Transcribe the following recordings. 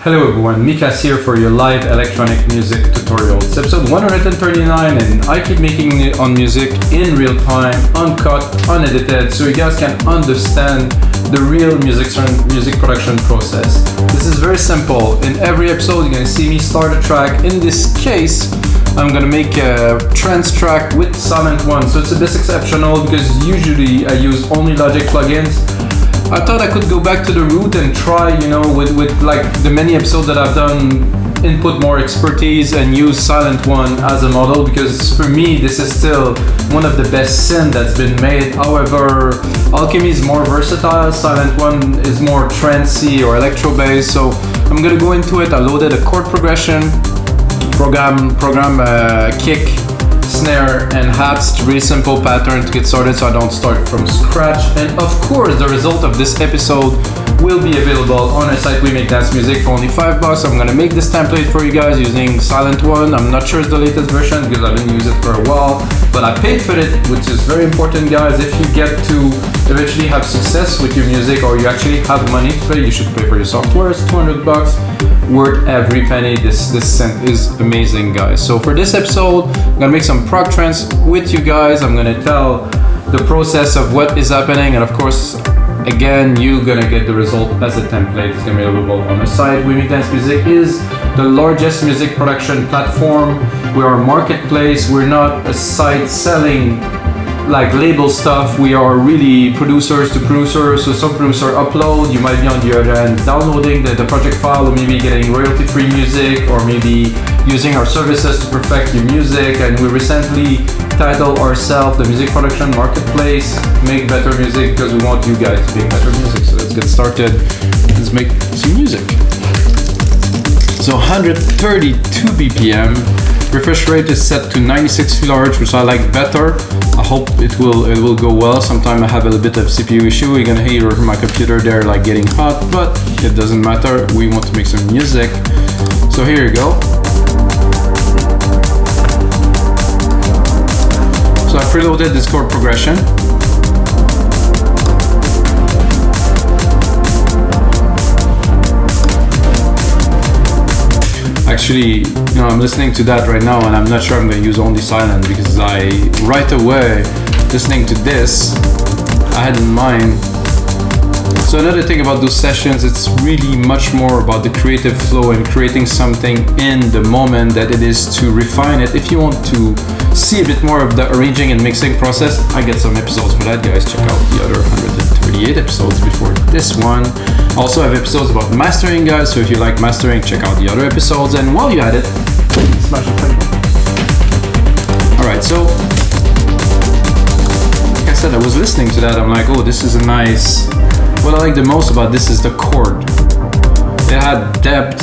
Hello everyone, Mikas here for your live electronic music tutorial. It's episode 139 and I keep making on music in real time, uncut, unedited, so you guys can understand the real music production process. This is very simple. In every episode you're gonna see me start a track. In this case, I'm gonna make a trance track with Sylenth1. So it's a bit exceptional because usually I use only Logic plugins. I thought I could go back to the root and try, with like the many episodes that I've done, input more expertise and use Sylenth1 as a model, because for me this is still one of the best synth that's been made. However, Alchemy is more versatile, Sylenth1 is more trancey or electro based, so I'm gonna go into it. I loaded a chord progression, program kick, snare and hats, really simple pattern to get started so I don't start from scratch. And of course the result of this episode will be available on our site. We make dance music for only $5. I'm gonna make this template for you guys using Sylenth1. I'm not sure it's the latest version because I didn't use it for a while, but I paid for it, which is very important, guys. If you get to eventually have success with your music, or you actually have money to pay, you should pay for your software. It's $200, worth every penny. This synth is amazing, guys. So for this episode, I'm gonna make some prog trance with you guys. I'm gonna tell the process of what is happening, and of course, again, you're gonna get the result as a template. It's gonna be available on the site. We Make Dance Music is the largest music production platform. We are a marketplace. We're not a site selling like label stuff. We are really producers to producers. So some producer upload, you might be on the other end downloading the project file, or maybe getting royalty-free music, or maybe using our services to perfect your music. And we recently titled ourselves the Music Production Marketplace. Make better music because we want you guys to make better music. So let's get started. Let's make some music. So 132 BPM. Refresh rate is set to 96 kHz, which I like better. I hope it will go well. Sometimes I have a little bit of CPU issue. You're gonna hear my computer there like getting hot, but it doesn't matter. We want to make some music. So here you go. So I preloaded this chord progression. Actually, I'm listening to that right now and I'm not sure I'm going to use only Sylenth, because I, right away, listening to this, I had in mind. So another thing about those sessions, it's really much more about the creative flow and creating something in the moment that it is to refine it. If you want to see a bit more of the arranging and mixing process, I get some episodes for that, guys. Check out the other 138 episodes before this one. Also have episodes about mastering, guys, so if you like mastering, check out the other episodes. And while you're at it, smash the play button. Alright, so like I said, I was listening to that, I'm like, oh, this is a nice. What I like the most about this is the chord. It had depth,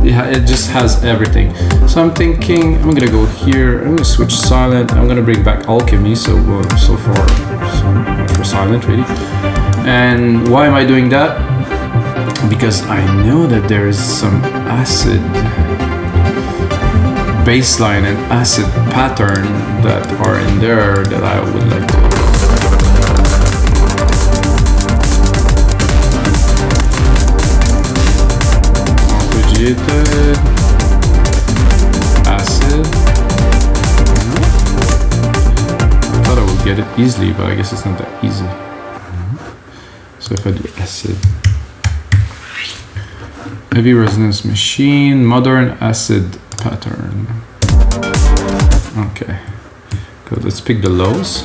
it just has everything. So I'm thinking, I'm gonna go here, I'm gonna switch Sylenth, I'm gonna bring back Alchemy, so far for Sylenth really. And why am I doing that? Because I know that there is some acid bassline and acid pattern that are in there that I would like to. Arpeggiated acid. I thought I would get it easily, but I guess it's not that easy. So if I do acid, heavy resonance machine, modern acid pattern. Okay, good. Let's pick the lows.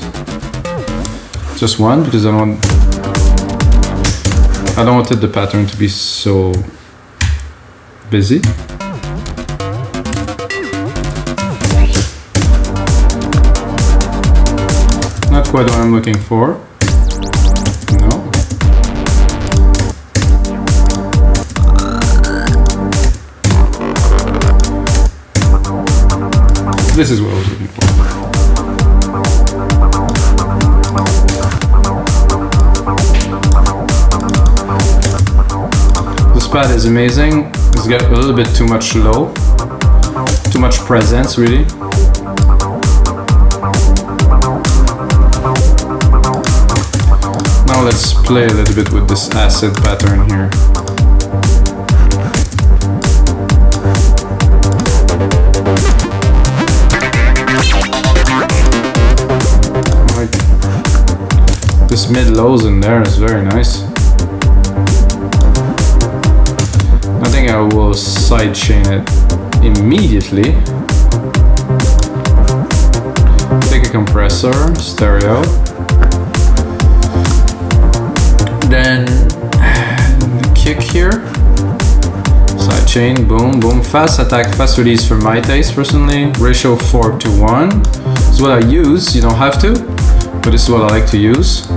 Just one, because I don't wanted the pattern to be so busy. Not quite what I'm looking for. This is what I was looking for. This pad is amazing. It's got a little bit too much low, too much presence really. Now let's play a little bit with this acid pattern here. nice mid-lows in there, it's very nice. I think I will sidechain it immediately. Take a compressor, stereo. Then the kick here. Sidechain, boom, boom. Fast attack, fast release for my taste personally. Ratio 4:1. This is what I use, you don't have to, but this is what I like to use.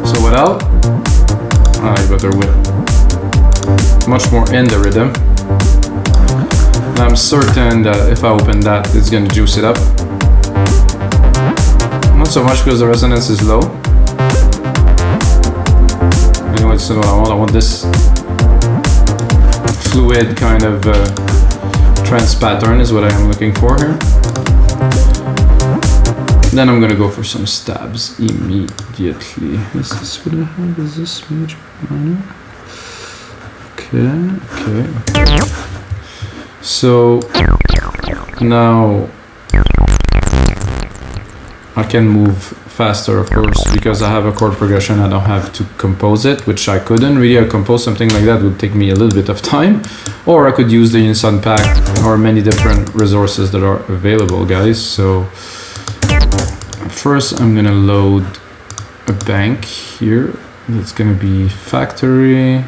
So without, I better with much more in the rhythm. And I'm certain that if I open that, it's gonna juice it up. Not so much because the resonance is low. Anyway, this is what I want. I want this fluid kind of trance pattern is what I am looking for here. Then I'm gonna go for some stabs immediately. Is this what I have? Is this major, minor? Okay. So now I can move faster, of course, because I have a chord progression. I don't have to compose it, which I couldn't really. Compose something like that would take me a little bit of time, or I could use the Unison pack or many different resources that are available, guys. So first I'm gonna load a bank here. It's gonna be factory.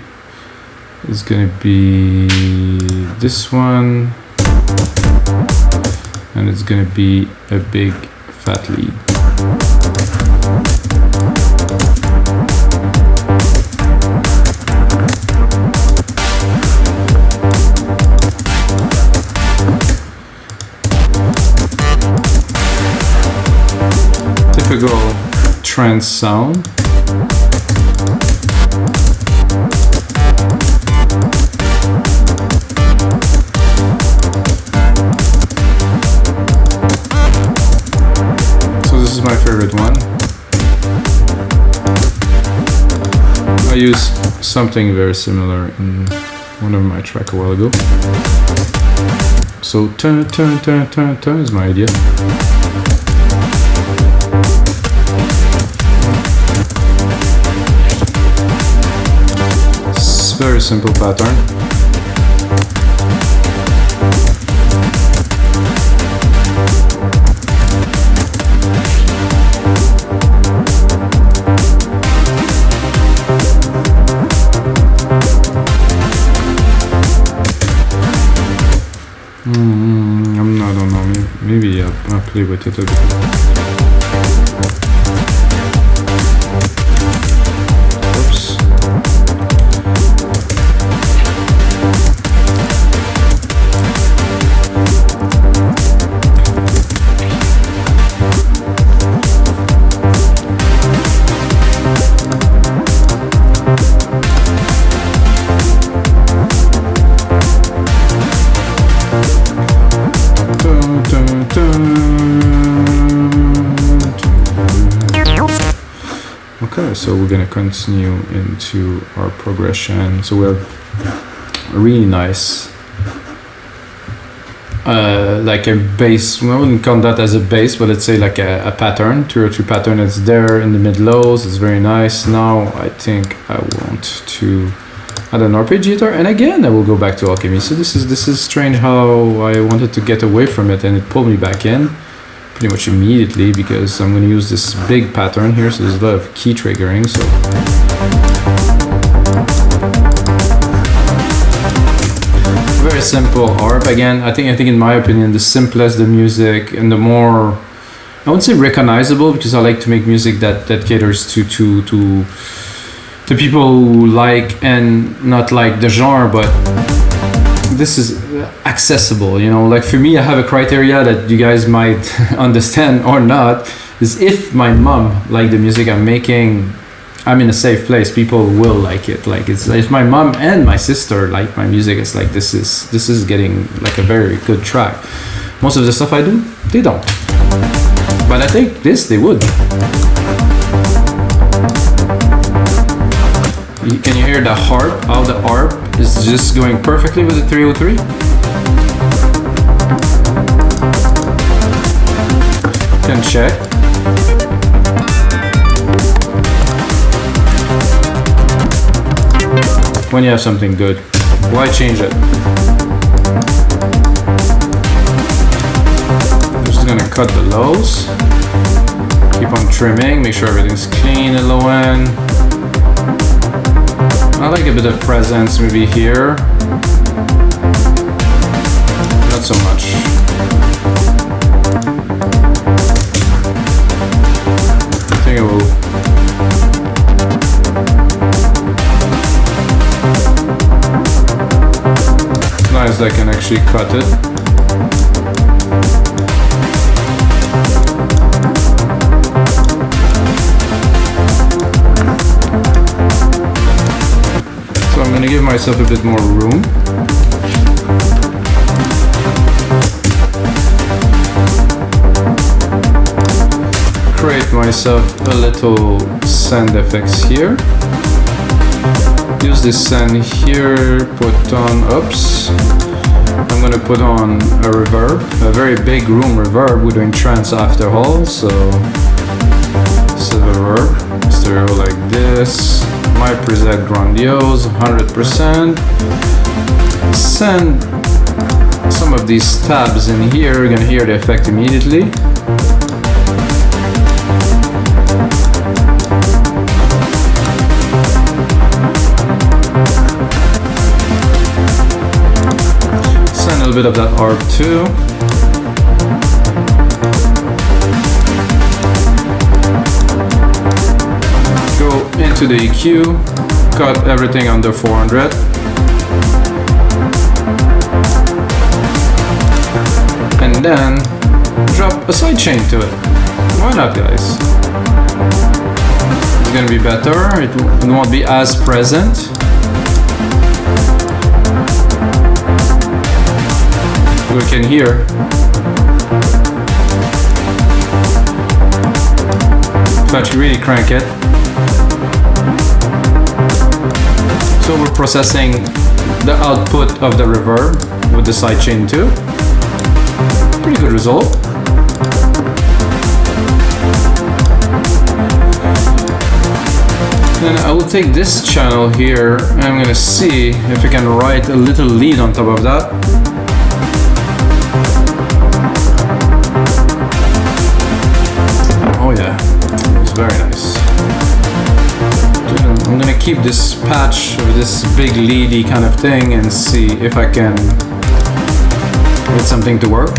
It's gonna be this one, and it's gonna be a big fat lead. Typical trance sound. My favorite one. I used something very similar in one of my tracks a while ago. So turn is my idea. It's a very simple pattern. I don't know, maybe I'll play with it a bit. Oops. Okay, so we're gonna continue into our progression. So we have a really nice, like a bass. We wouldn't count that as a bass, but let's say like a pattern, 2 or 3 pattern. It's there in the mid lows. It's very nice. Now I think I want to add an arpeggiator, and again I will go back to Alchemy. So this is strange how I wanted to get away from it, and it pulled me back in pretty much immediately because I'm going to use this big pattern here. So there's a lot of key triggering. So very simple arp. Again, I think in my opinion the simplest the music and the more, I wouldn't say recognizable, because I like to make music that caters to people who like and not like the genre, but this is accessible, you know. Like for me, I have a criteria that you guys might understand or not, is if my mom liked the music I'm making, I'm in a safe place, people will like it. Like it's, if my mom and my sister like my music, it's like this is getting like a very good track. Most of the stuff I do, they don't, but I think this they would. Can you hear the harp? How the harp is just going perfectly with the 303. Can check. when you have something good, why change it? I'm just gonna cut the lows. Keep on trimming, make sure everything's clean at low end. I like a bit of presence maybe here. Not so much. I think I will. It's nice that I can actually cut it. So I'm going to give myself a bit more room. Create myself a little sand effects here. Use this sand here, put on, oops. I'm going to put on a reverb, a very big room reverb. We're doing trance after all, so set a reverb, stereo like this. My preset grandiose, 100%. Send some of these tabs in here, you're gonna hear the effect immediately. Send a little bit of that arp too. Into the EQ, cut everything under 400. And then drop a sidechain to it. Why not, guys? It's gonna be better, it won't be as present. We can hear. But you really crank it. So we're processing the output of the reverb with the sidechain too. Pretty good result. Then I will take this channel here and I'm gonna see if I can write a little lead on top of that. Oh yeah, it's very nice. I'm gonna keep this patch of this big leady kind of thing and see if I can get something to work.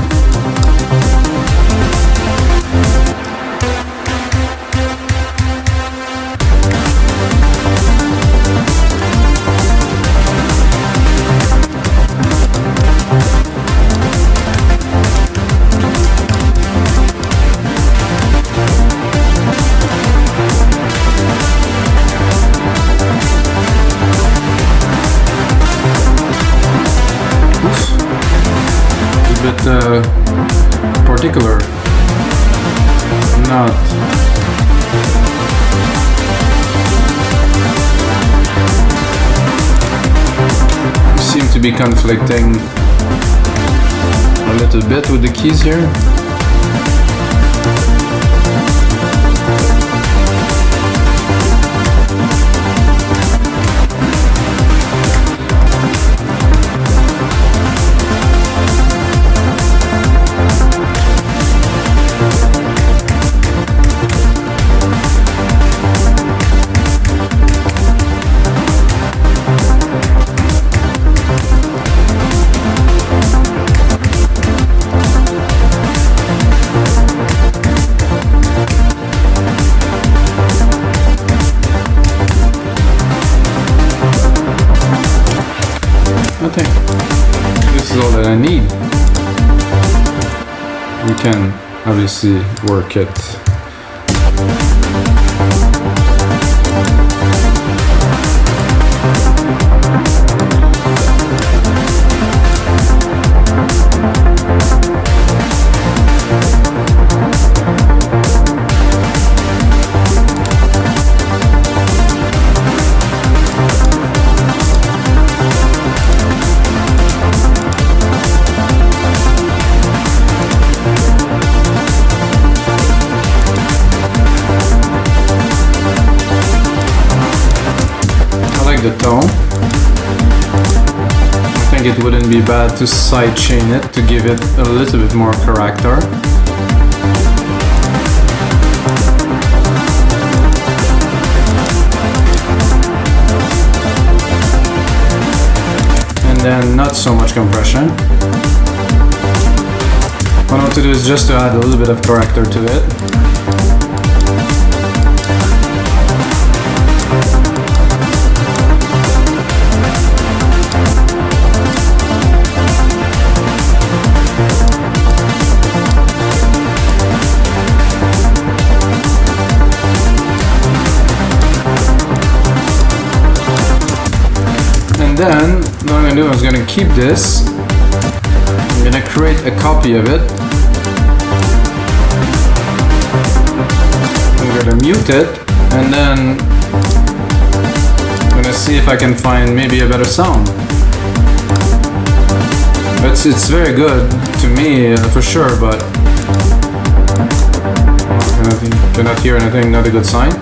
Particular, not seem to be conflicting a little bit with the keys here. This is all that I need. We can obviously work it. think it wouldn't be bad to sidechain it to give it a little bit more character. And then not so much compression. What I want to do is just to add a little bit of character to it. And then what I'm going to do is going to keep this. I'm going to create a copy of it. I'm going to mute it, and then I'm going to see if I can find maybe a better sound. It's very good to me for sure, but cannot hear anything, not a good sign.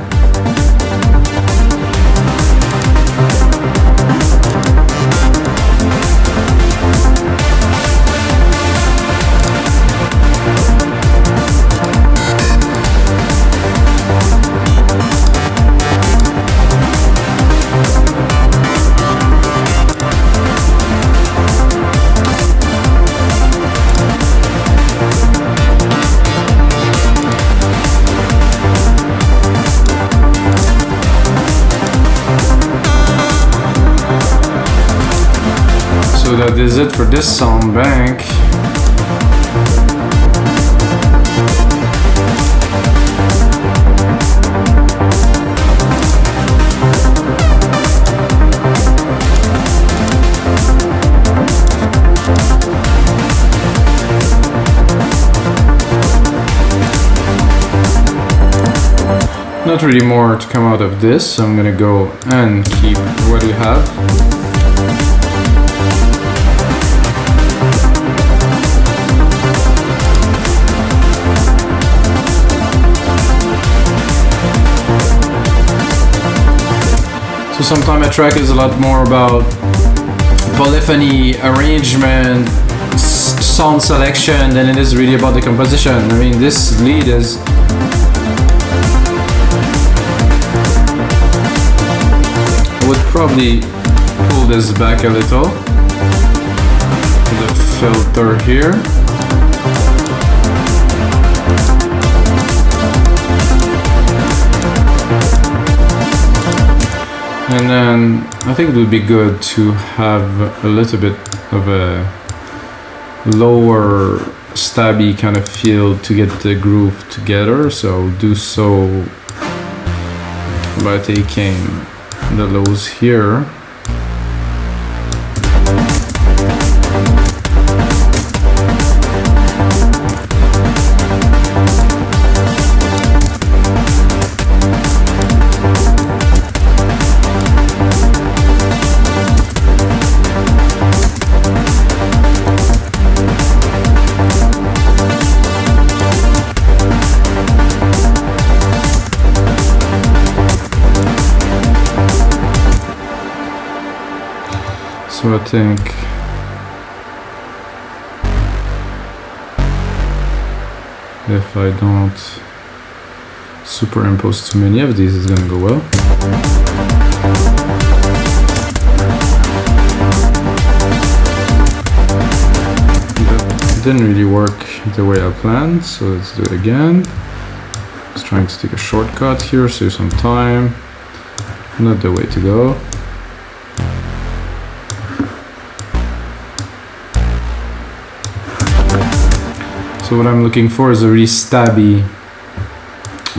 So that is it for this sound bank. Not really more to come out of this, so I'm gonna go and keep what we have. So sometimes a track is a lot more about polyphony, arrangement, sound selection than it is really about the composition. I mean, this lead is I would probably pull this back a little to the filter here. And then I think it would be good to have a little bit of a lower stabby kind of feel to get the groove together. So do so by taking the lows here. So I think if I don't superimpose too many of these, it's gonna go well. That didn't really work the way I planned, so let's do it again. Just trying to take a shortcut here, save some time. Not the way to go. So what I'm looking for is a really stabby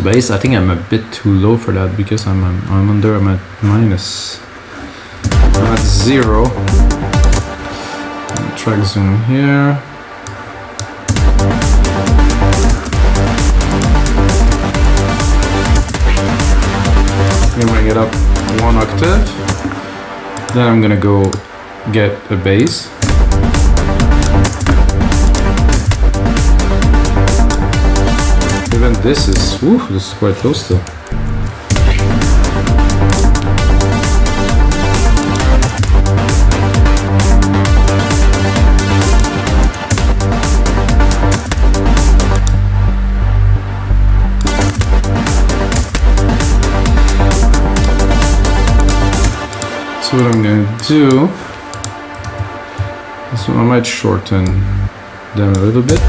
bass. I think I'm a bit too low for that because I'm under, I'm at minus. I'm at 0. Track zoom here. I'm gonna bring it up 1 octave. Then I'm gonna go get a bass. Even this is quite close still. do, so I might shorten them a little bit.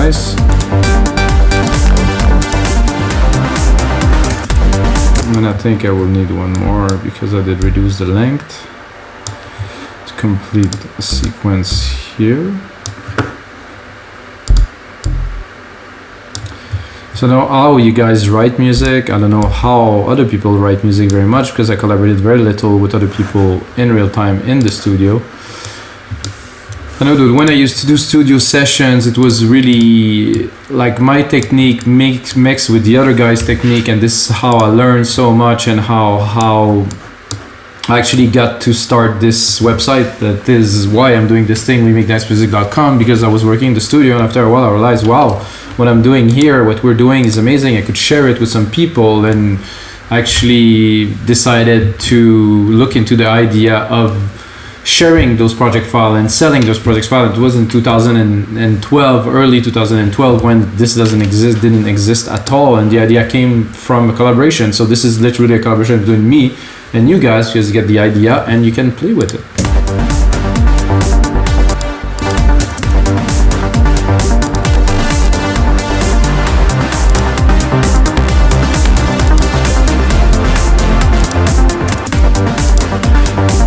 Nice. And I think I will need one more because I did reduce the length to complete the sequence here. So I don't know how you guys write music. I don't know how other people write music very much because I collaborated very little with other people in real time in the studio. I know that when I used to do studio sessions, it was really like my technique mixed with the other guy's technique, and this is how I learned so much and how I actually got to start this website. That is why I'm doing this thing, WeMakeNiceMusic.com, because I was working in the studio, and after a while I realized, wow, what I'm doing here, what we're doing is amazing. I could share it with some people, and actually decided to look into the idea of sharing those project files and selling those project files. It was in 2012, early 2012, when this didn't exist at all, and the idea came from a collaboration. So this is literally a collaboration between me and you guys. You just get the idea and you can play with it.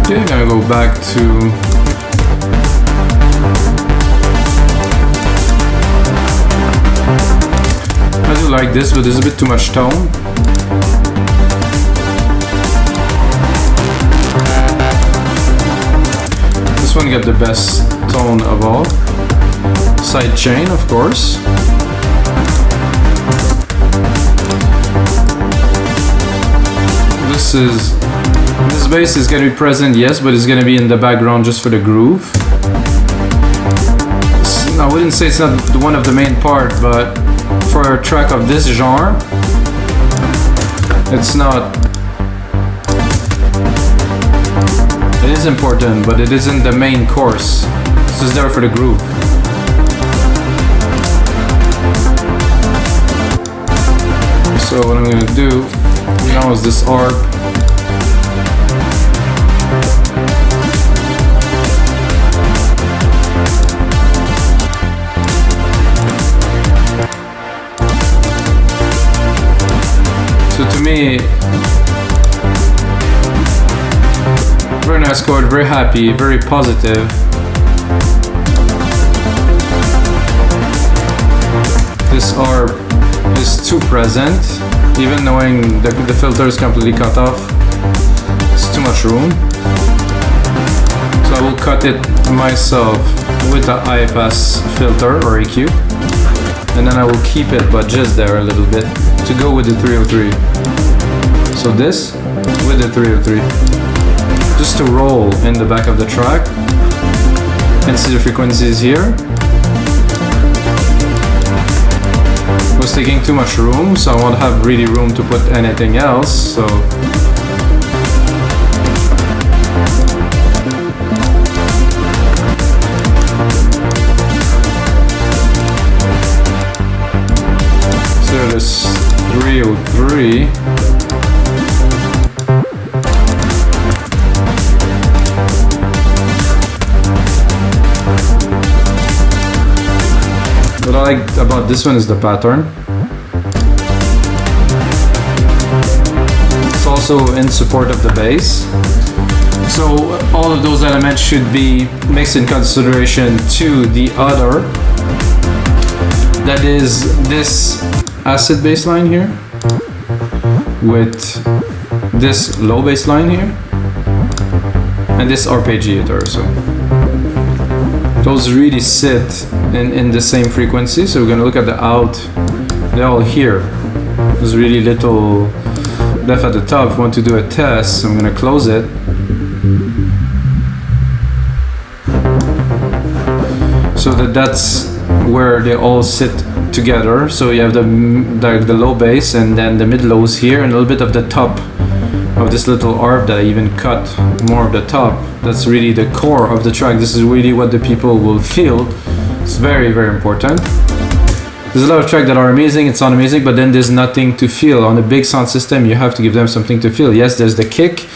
Okay, I'm gonna go back to I do like this, but there's a bit too much tone. This one got the best tone of all. Sidechain, of course. This bass is going to be present, yes, but it's going to be in the background just for the groove. I wouldn't say it's not one of the main part, but for a track of this genre, it's not. It is important, but it isn't the main course. It's just there for the groove. So what I'm going to do now is this arp. So to me, very nice chord, very happy, very positive. This arp is too present, even knowing that the filter is completely cut off. It's too much room. So I will cut it myself with the high pass filter or EQ. And then I will keep it, but just there a little bit, to go with the 303. So this with the 303, just to roll in the back of the track. And see the frequencies here. It was taking too much room, so I won't have really room to put anything else. So this 303. What I like about this one is the pattern. It's also in support of the bass. So all of those elements should be mixed in consideration to the other. That is this acid bass line here with this low bass line here and this arpeggiator. So those really sit in the same frequency. So we're going to look at the out. They're all here. There's really little left at the top. If we want to do a test, so I'm going to close it. So that's where they all sit together. So you have the low bass and then the mid lows here and a little bit of the top of this little arp that I even cut more of the top. That's really the core of the track. This is really what the people will feel. It's very, very important. There's a lot of tracks that are amazing, it sounds amazing, but then there's nothing to feel. On a big sound system, you have to give them something to feel. Yes, there's the kick,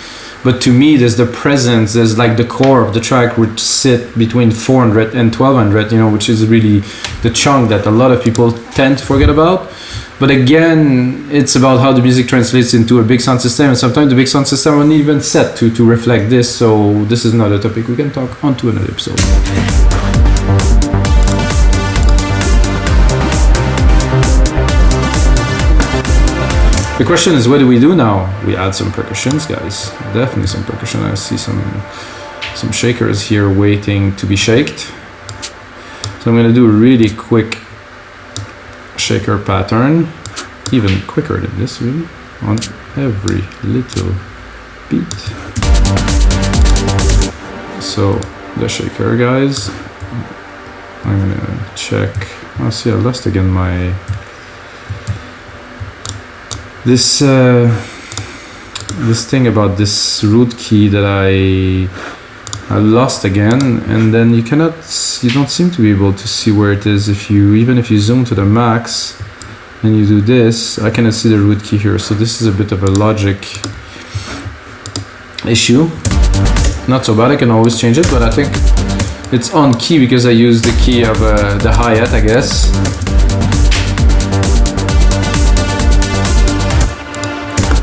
but to me, there's the presence, there's like the core of the track, which sit between 400 and 1200, you know, which is really the chunk that a lot of people tend to forget about. But again, it's about how the music translates into a big sound system, and sometimes the big sound system won't even set to reflect this, so this is not a topic we can talk on to another episode. The question is, what do we do now? We add some percussions, guys. Definitely some percussion. I see some shakers here waiting to be shaked. So I'm gonna do a really quick shaker pattern, even quicker than this, really, on every little beat. So the shaker, guys. I'm gonna check. Oh, see, I lost again my. This thing about this root key that I lost again, and then you don't seem to be able to see where it is even if you zoom to the max and you do this. I cannot see the root key here, so this is a bit of a logic issue. Not so bad, I can always change it, but I think it's on key because I use the key of the hi-hat, I guess.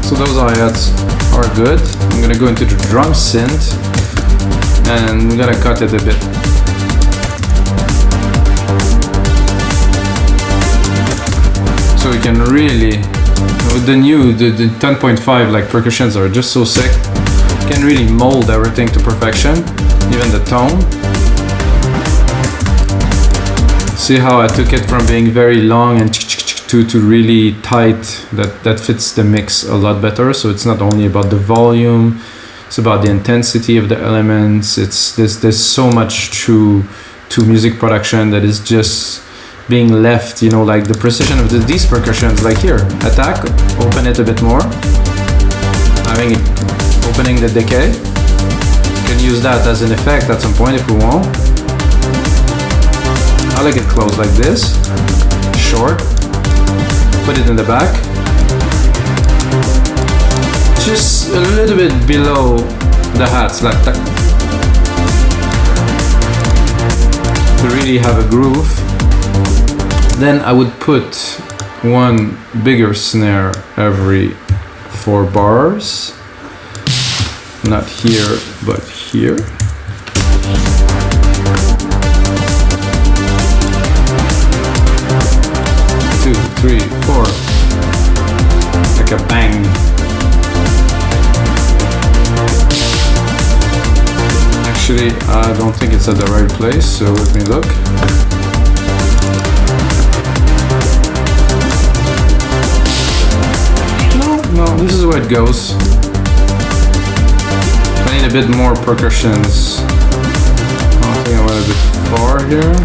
So those hi-hats are good. I'm gonna go into the Drum Synth and I'm gonna cut it a bit. So we can really, with the 10.5 like percussions are just so sick. You can really mold everything to perfection, even the tone. See how I took it from being very long and to really tight, that fits the mix a lot better. So it's not only about the volume, it's about the intensity of the elements. There's so much to music production that is just being left, you know, like the precision of these percussions, like here, attack, open it a bit more, opening the decay. You can use that as an effect at some point if we want. I like it closed like this, short. Put it in the back, just a little bit below the hats, like that, to really have a groove. Then I would put one bigger snare every 4 bars, not here, but here. 2, 3, 4, like a bang. Actually, I don't think it's at the right place, so let me look. No, this is where it goes. I need a bit more percussions. I think I went a bit far here.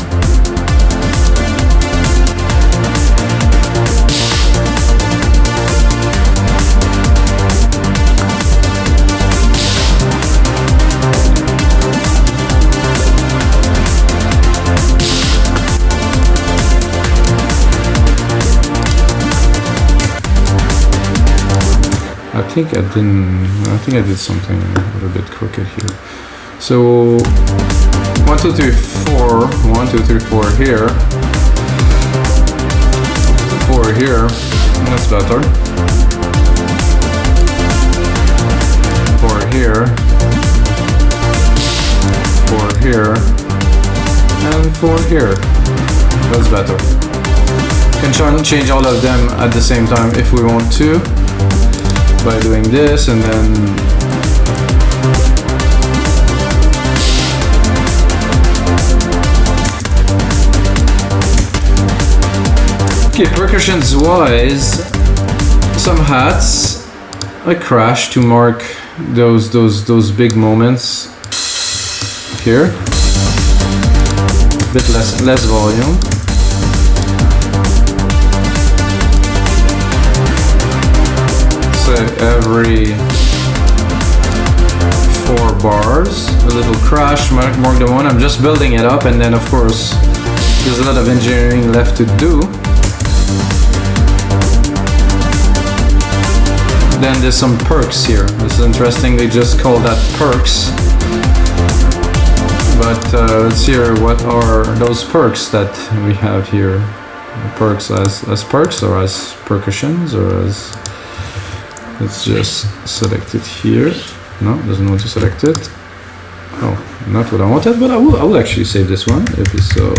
I think I did something a little bit crooked here. So 1, 2, 3, 4, 1, 2, 3, 4 here, 4 here, that's better. 4 here, 4 here, and 4 here, that's better. You can change all of them at the same time if we want to, by doing this, and then okay, percussions wise, some hats I crash to mark those big moments here, a bit less volume. every 4 bars. A little crash, mark the one. I'm just building it up, and then of course there's a lot of engineering left to do. Then there's some perks here. This is interesting, they just call that perks. But let's hear what are those perks that we have here. Perks as perks or as percussions or as... Let's just select it here. No, doesn't want to select it. Oh, not what I wanted, but I will actually save this one. Episode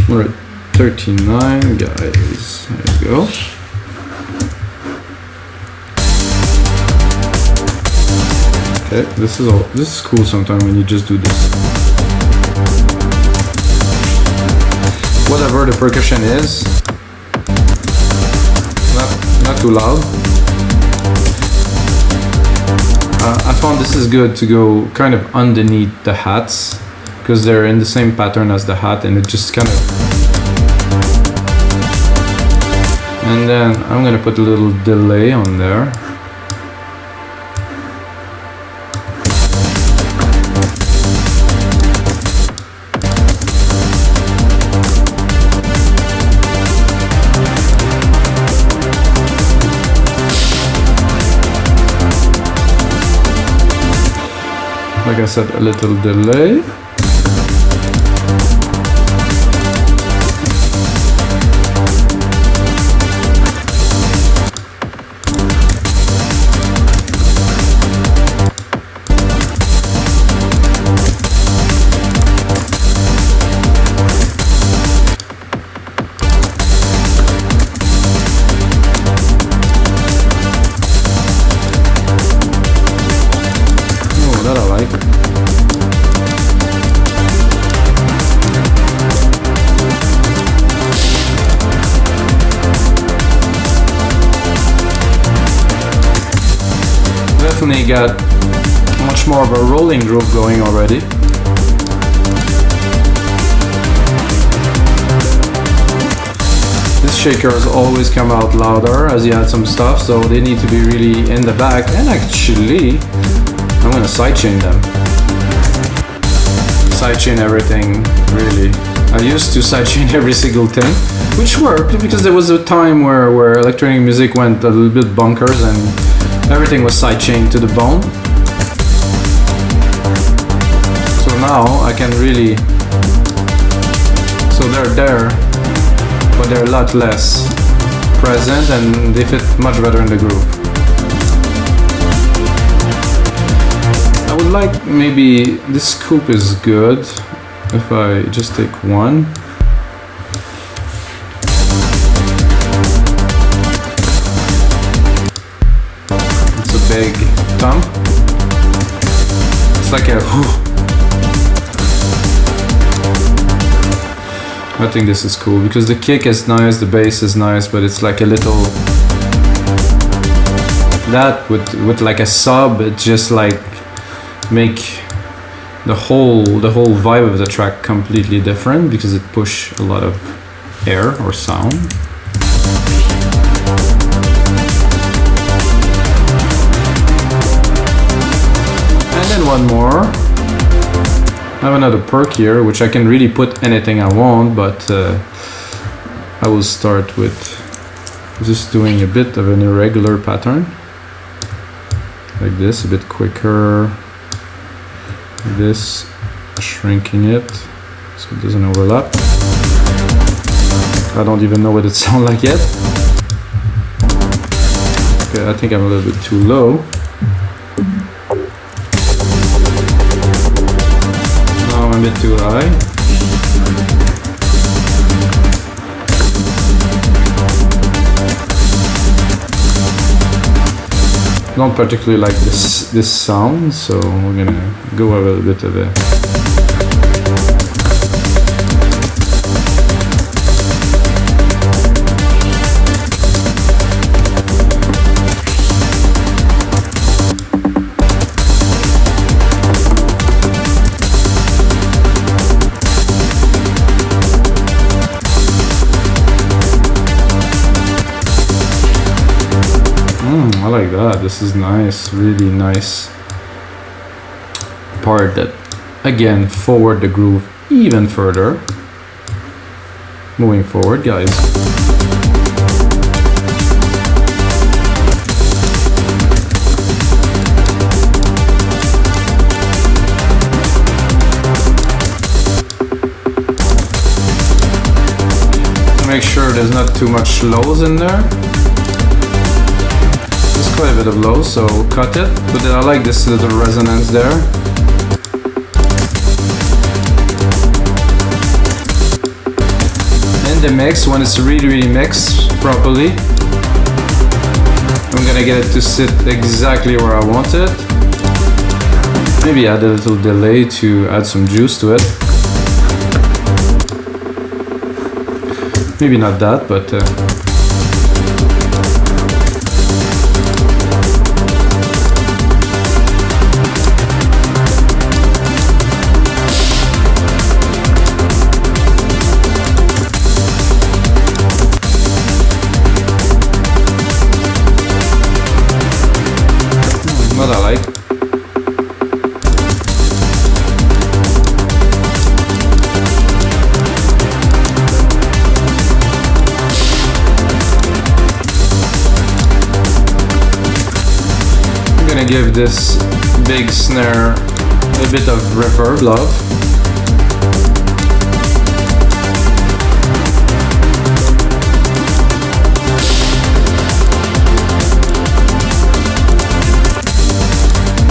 139, guys. There you go. Okay, this is cool sometimes when you just do this. Whatever the percussion is, not too loud. I found this is good to go kind of underneath the hats because they're in the same pattern as the hat, and it just kind of... And then I'm gonna put a little delay on there. Like I said, a little delay. Definitely got much more of a rolling groove going already. This shakers always come out louder as you add some stuff, so they need to be really in the back. And actually, I'm gonna sidechain them. Sidechain everything, really. I used to sidechain every single thing, which worked because there was a time where electronic music went a little bit bonkers and everything was sidechained to the bone. So now I can really... So they're there, but they're a lot less present and they fit much better in the groove. I would like maybe... This scoop is good if I just take one. Big thump. It's like a whoo. I think this is cool because the kick is nice, the bass is nice, but it's like a little... That with like a sub, it just like make the whole vibe of the track completely different because it push a lot of air or sound. One more. I have another perk here, which I can really put anything I want, but I will start with just doing a bit of an irregular pattern, like this, a bit quicker, like this, shrinking it so it doesn't overlap. I don't even know what it sounds like yet. Okay, I think I'm a little bit too low. A bit too high. Don't particularly like this sound, so we're gonna go a little bit of a... I like that. This is nice, really nice part that again forward the groove even further. Moving forward, guys. Make sure there's not too much lows in there. There's quite a bit of lows, so cut it. But then I like this little resonance there. In the mix, when it's really mixed properly, I'm gonna get it to sit exactly where I want it. Maybe add a little delay to add some juice to it. Maybe not that, but what I like. Give this big snare a bit of reverb love.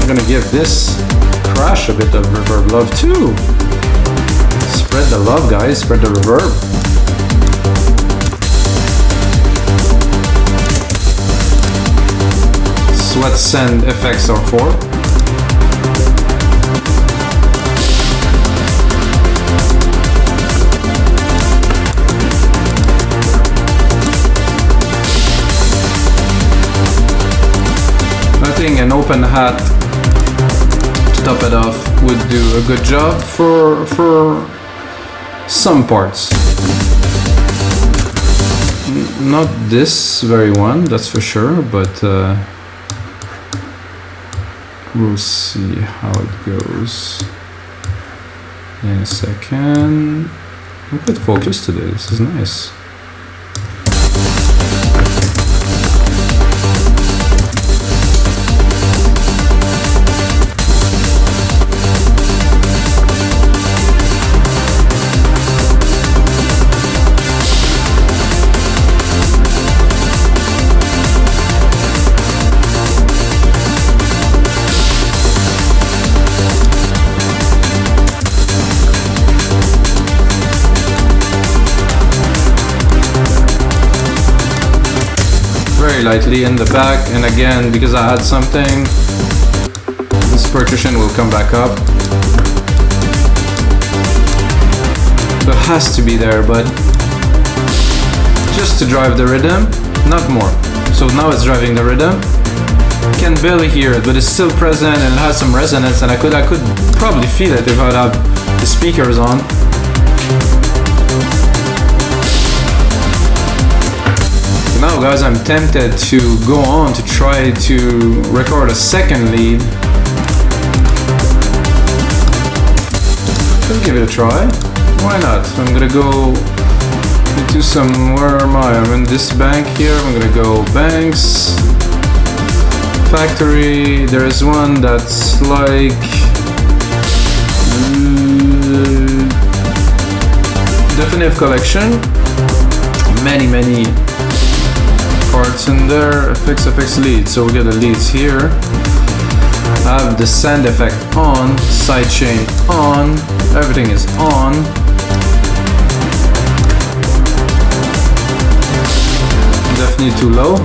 I'm gonna give this crash a bit of reverb love too. Spread the love, guys, spread the reverb. What send effects are for. I think an open hat to top it off would do a good job for some parts. Not this very one, that's for sure, but we'll see how it goes in a second. I'm quite focused today, this is nice. Lightly in the back, and again, because I had something, this percussion will come back up. So it has to be there, but just to drive the rhythm, not more. So now it's driving the rhythm. Can barely hear it, but it's still present and it has some resonance, and I could probably feel it if I'd have the speakers on. Now guys, I'm tempted to go on to try to record a second lead. Let's give it a try. Why not? I'm gonna go into some, where am I? I'm in this bank here. I'm gonna go banks, factory. There is one that's like definitive collection. Many parts in there. Effects leads. So we get the leads here. I have the sand effect on, sidechain on, everything is on. Definitely too low.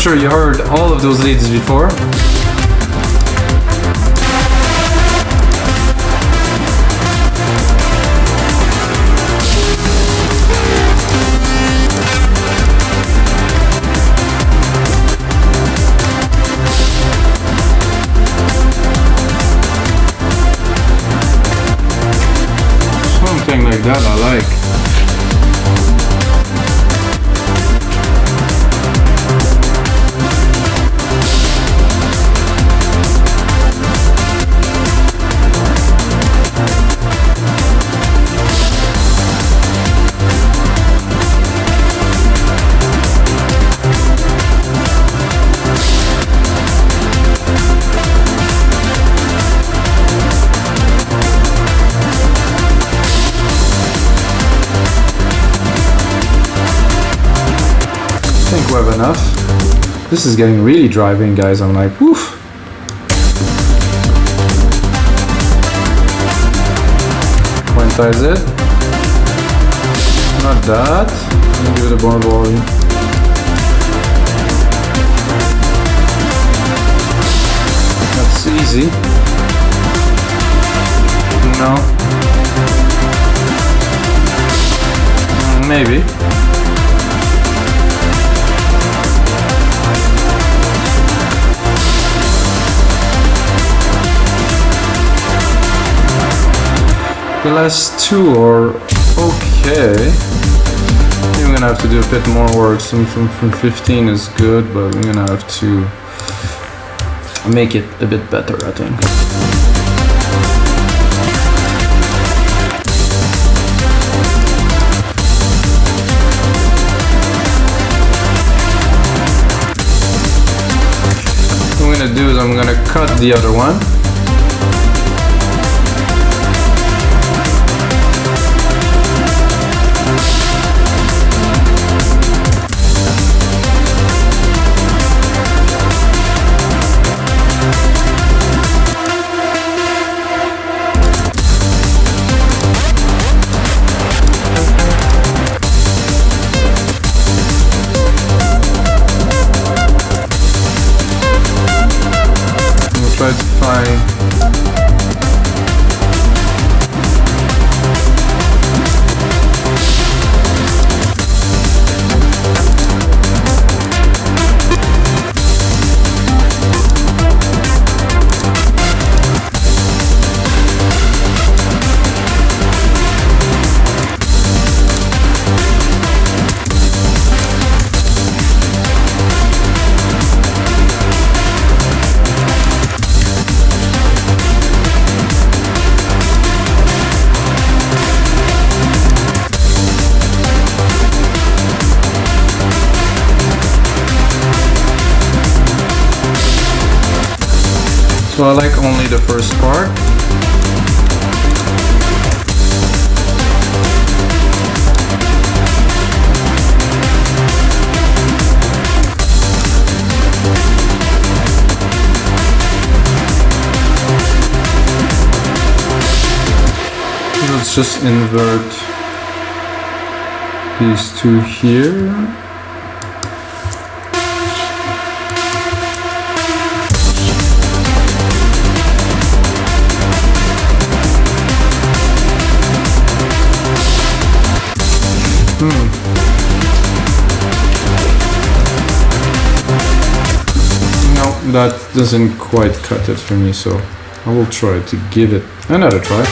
sure you heard all of those leads before. Something like that I like. I think we have enough. This is getting really driving, guys. I'm like, woof. Quantize it. Not that. Give it a more volume. That's easy. No. Maybe. The last two are okay. Maybe we're gonna have to do a bit more work. Something from 15 is good, but we're gonna have to make it a bit better, I think. What I'm gonna do is I'm gonna cut the other one. Try to find so I like only the first part. Let's just invert these two here. No, that doesn't quite cut it for me, so I will try to give it another try.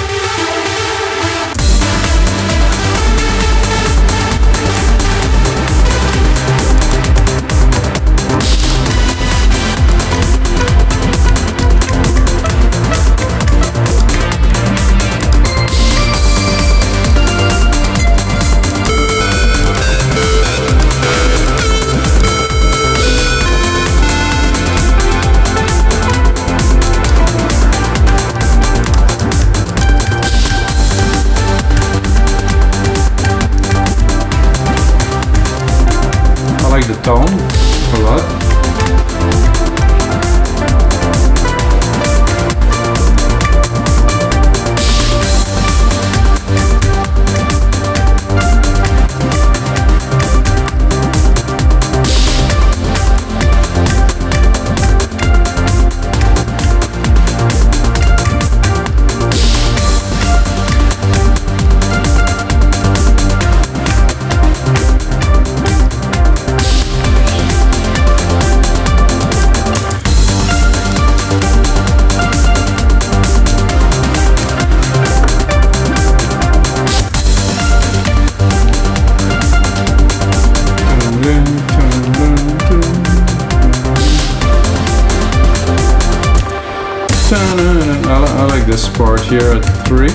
The tone a lot. part here at 3.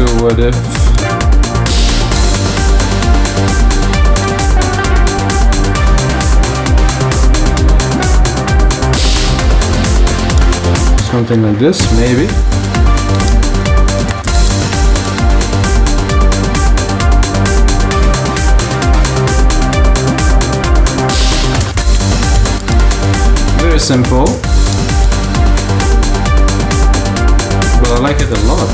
So what if something like this, maybe? Very simple, but I like it a lot.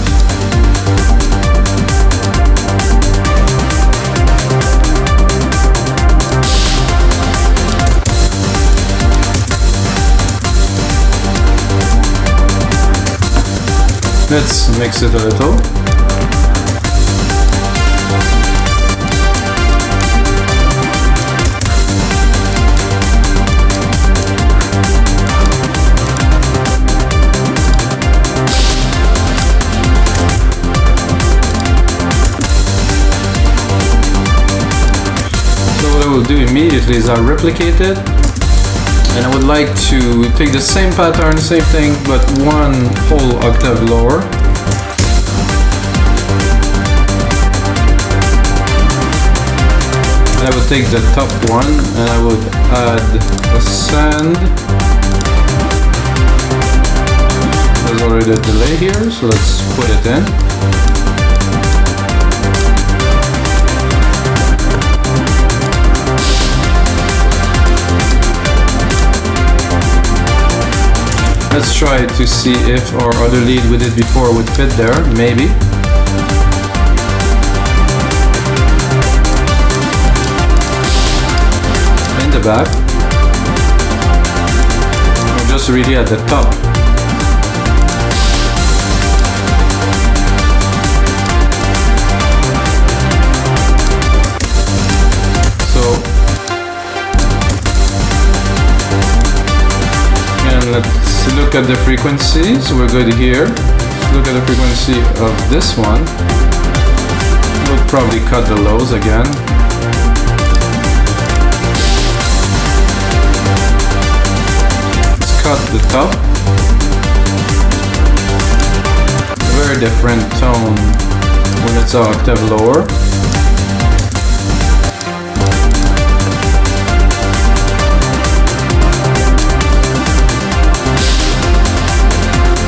Let's mix it a little. So what I will do immediately is I'll replicate it. And I would like to take the same pattern, same thing, but one whole octave lower. And I would take the top one and I would add a send. There's already a delay here, so let's put it in. Let's try to see if our other lead we did before would fit there, maybe. In the back. Or just really at the top. Let's look at the frequencies. We're good here. Let's look at the frequency of this one. We'll probably cut the lows again. Let's cut the top. Very different tone when it's an octave lower.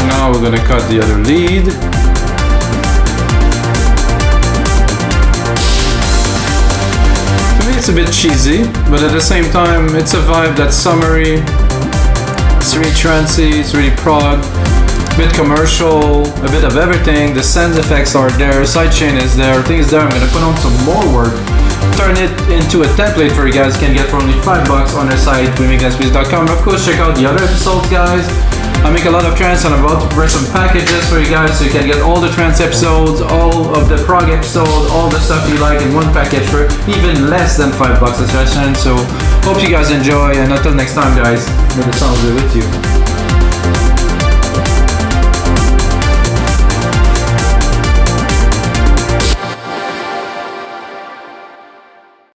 Now we're gonna cut the other lead. To me it's a bit cheesy, but at the same time it's a vibe that's summery. It's really trancey, it's really prog, a bit commercial, a bit of everything. The synth effects are there, sidechain is there, everything is there. I'm gonna put on some more work, turn it into a template for you guys can get for only $5 on our site, wemixdancemusic.com. Of course, check out the other episodes, guys. I make a lot of trance and I'm about to bring some packages for you guys so you can get all the trance episodes, all of the prog episodes, all the stuff you like in one package for even less than $5 a session. So hope you guys enjoy, and until next time guys, may the sound be with you.